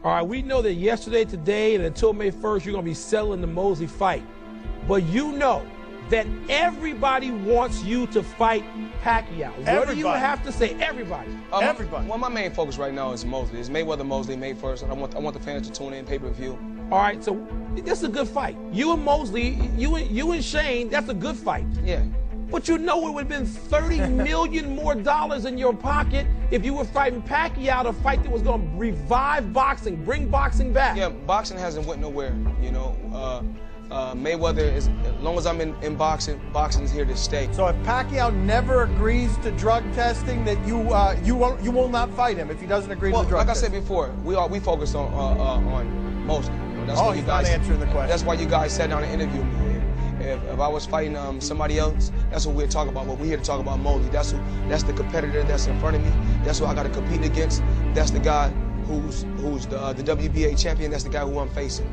All right, we know that yesterday, today, and until May 1st, you're going to be selling the Mosley fight. But you know that everybody wants you to fight Pacquiao. What do you have to say? Everybody. Everybody. Well, my main focus right now is Mosley. It's Mayweather Mosley, May 1st, and I want the fans to tune in, pay-per-view. All right, so this is a good fight. You and Mosley, you and Shane, that's a good fight. Yeah. But you know it would have been $30 million more in your pocket if you were fighting Pacquiao, a fight that was going to revive boxing, bring boxing back. Yeah, boxing hasn't went nowhere, you know. Mayweather is, as long as I'm in boxing, boxing is here to stay. So if Pacquiao never agrees to drug testing, that you will not fight him if he doesn't agree to the drug testing? Like I said before, we focus on Mosley. That's why he's not answering the question. That's why you guys sat down and interviewed me. If I was fighting somebody else, that's what we'd talk about. But we're here to talk about Mosley. That's the competitor that's in front of me. That's who I got to compete against. That's the guy who's the WBA champion. That's the guy who I'm facing.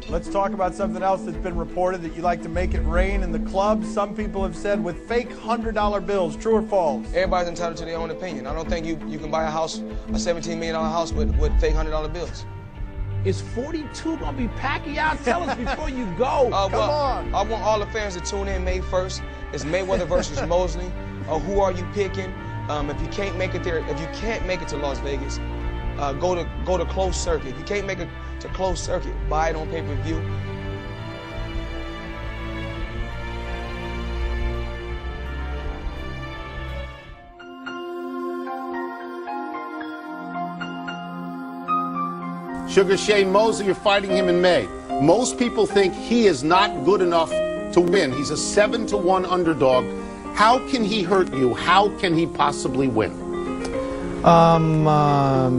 Let's talk about something else that's been reported, that you like to make it rain in the club. Some people have said with fake $100 bills. True or false? Everybody's entitled to their own opinion. I don't think you can buy a house, a $17 million house with fake $100 bills. Is 42 going to be Pacquiao? Tell us before you go. Come on. I want all the fans to tune in May 1st. It's Mayweather versus Mosley. Who are you picking? If you can't make it there, if you can't make it to Las Vegas, go to closed circuit. If you can't make it to closed circuit, buy it on pay-per-view. Sugar Shane Mosley, you're fighting him in May. Most people think he is not good enough to win. He's a 7-1 underdog. How can he hurt you? How can he possibly win?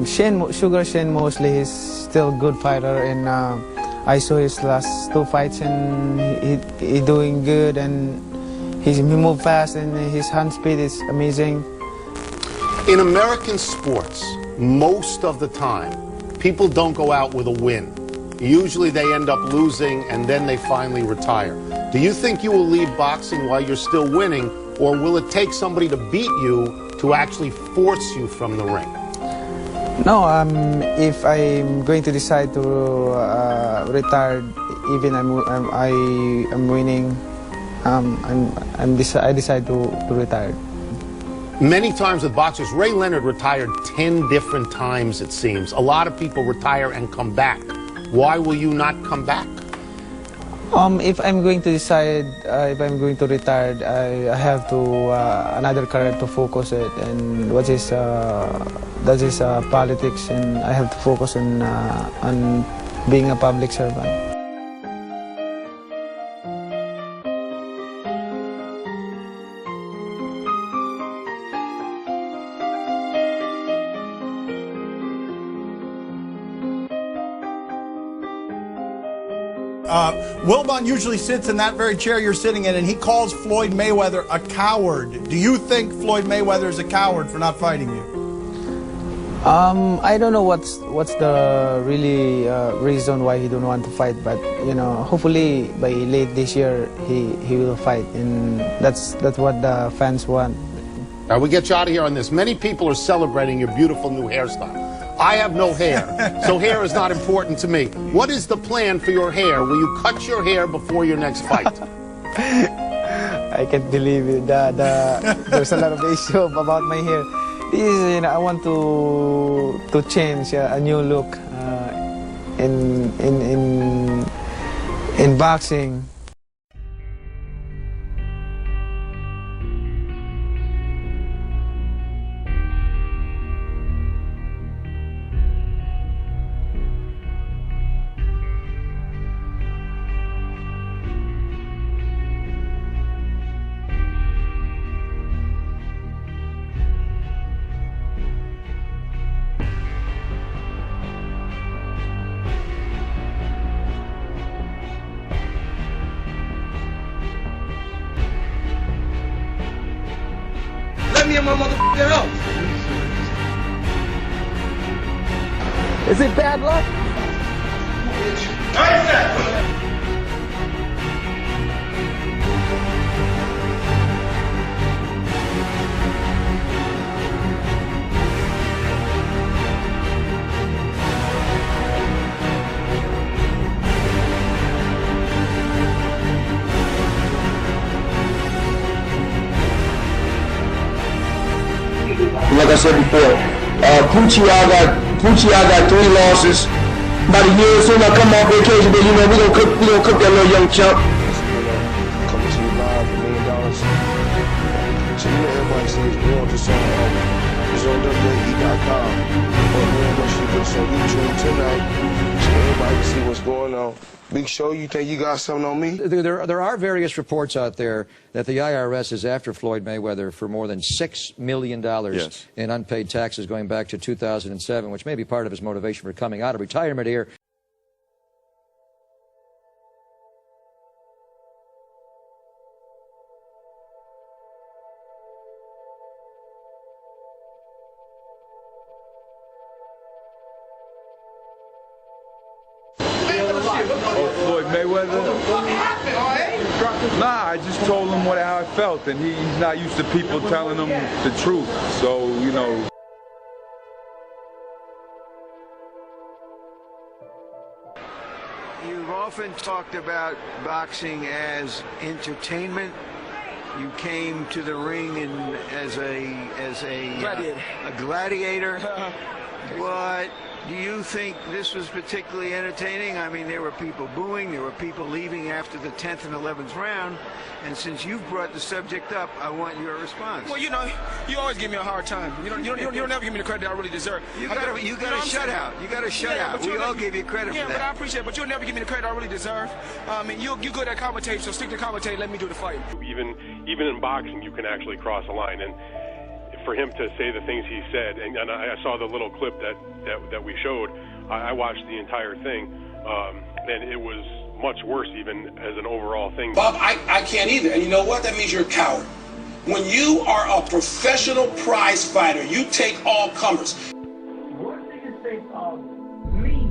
Sugar Shane Mosley is still a good fighter, and I saw his last 2 fights, and he doing good, and he move fast, and his hand speed is amazing. In American sports, most of the time, people don't go out with a win. Usually they end up losing, and then they finally retire. Do you think you will leave boxing while you're still winning, or will it take somebody to beat you to actually force you from the ring? No, if I'm going to decide to retire, even I'm winning, I decide to retire. Many times with boxers, Ray Leonard retired 10 different times, it seems. A lot of people retire and come back. Why will you not come back? If I'm going to decide, if I'm going to retire, I have to another career to focus it, and that is politics, and I have to focus on being a public servant. Wilbon usually sits in that very chair you're sitting in, and he calls Floyd Mayweather a coward. Do you think Floyd Mayweather is a coward for not fighting you? I don't know what's the really reason why he don't want to fight, but you know, hopefully by late this year he will fight, and that's what the fans want. All right, we get you out of here on this. Many people are celebrating your beautiful new hairstyle. I have no hair, so hair is not important to me. What is the plan for your hair? Will you cut your hair before your next fight? I can't believe it. There's a lot of issue about my hair. This is, you know, I want to change a new look in boxing. Let me in my motherfucking house. Is it bad luck? Bitch. Like I said before, Pucci, I got 3 losses. About a year, as soon as I come off vacation, then you know we gonna cook that little young chump. Coming to you live, $1 million. So you know everybody says we on this on WWE.com. But man, what you do on YouTube tonight, so everybody can see what's going on. Big Show, you think you got something on me? There are various reports out there that the IRS is after Floyd Mayweather for more than $6 million in unpaid taxes going back to 2007, which may be part of his motivation for coming out of retirement here. Floyd Mayweather? Nah, I just told him how I felt, and he's not used to people telling him the truth. So, you know. You've often talked about boxing as entertainment. You came to the ring as a gladiator. But do you think this was particularly entertaining? I mean, there were people booing, there were people leaving after the 10th and 11th round. And since you've brought the subject up, I want your response. Well, you know, you always give me a hard time. You don't never give me the credit I really deserve. You got a shutout. You got a shutout. We all give you credit for that. Yeah, but I appreciate it. But you'll never give me the credit I really deserve. And you're good at commentating, so stick to commentating. Let me do the fight. Even in boxing, you can actually cross a line. And for him to say the things he said, and I saw the little clip that we showed. I watched the entire thing, and it was much worse even as an overall thing. Bob, I can't either. And you know what? That means you're a coward. When you are a professional prize fighter, you take all comers. What do you think of me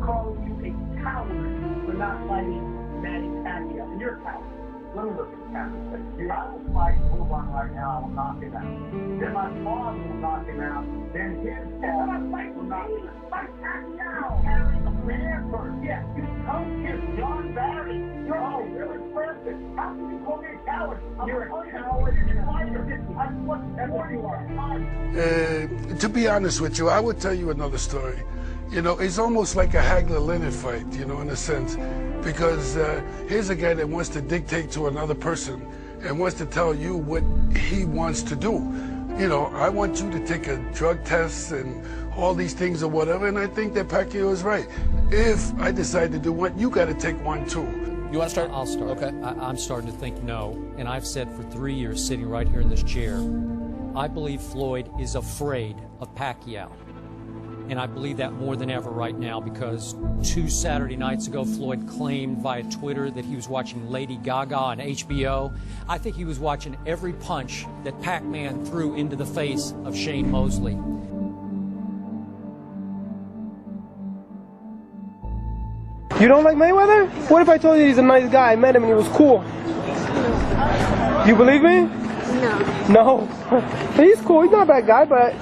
calling you a coward for not fighting Manny Pacquiao? And you're a coward. Let me look at the camera. If I will fight Boban right now, I will knock him out. Then my father will knock him out. Then his father will knock him out. Fight Pacquiao! Harry Bradford. Yes, you coach him. John Barry. You're really perfect. How can you call me a coward? You're a coward and a fighter. I'm what you are. To be honest with you, I would tell you another story. You know, it's almost like a Hagler-Leonard fight, you know, in a sense. Because here's a guy that wants to dictate to another person and wants to tell you what he wants to do. You know, I want you to take a drug test and all these things or whatever, and I think that Pacquiao is right. If I decide to do one, you got to take one too. You want to start? I'll start. Okay. I'm starting to think no, and I've said for 3 years, sitting right here in this chair, I believe Floyd is afraid of Pacquiao. And I believe that more than ever right now, because 2 Saturday nights ago, Floyd claimed via Twitter that he was watching Lady Gaga on HBO. I think he was watching every punch that Pac-Man threw into the face of Shane Mosley. You don't like Mayweather? What if I told you he's a nice guy? I met him and he was cool. You believe me? No. No. He's cool. He's not a bad guy, but